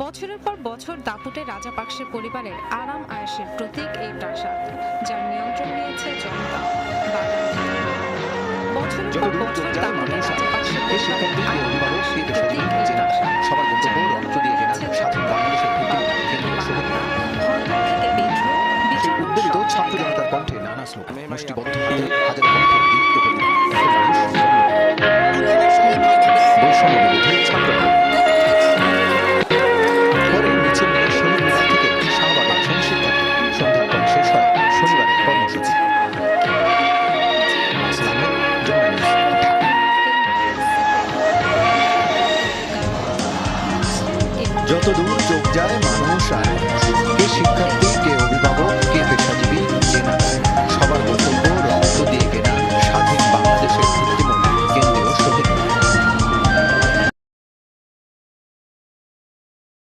বছরের পর বছর দাপুটে রাজাপাকসের পরিবারের আরাম আয়েশের প্রতীক এই প্রাসাদ, যার নিয়ন্ত্রণ নিয়েছে জনতা। বছরের পর বছর দাপুটে রাজাপাকসের পরিবারের আরাম আয়েশের প্রতীক এই প্রাসাদ। সবার বক্তব্য রক্ত দিয়ে কেনা স্বাধীন বাংলাদেশের কেন্দ্রীয় শহীদ উদ্বেলিত ছাত্র জনতার কণ্ঠে নানা স্লোগান, মুষ্টিবদ্ধ হাতে হাজারো কণ্ঠে দীপ্ত প্রতিবাদ। বৈষম্য বিরোধী ছাত্র পরে মিছিল নিয়ে শহীদ মিনার থেকে শাহবাগে আসেন শিক্ষার্থী। সন্ধ্যার পর শেষ হয় শনিবারের কর্মসূচি। যতদূর চোখ যায় মানুষ আর কে শিক্ষার্থী, কে অভিভাবক, কে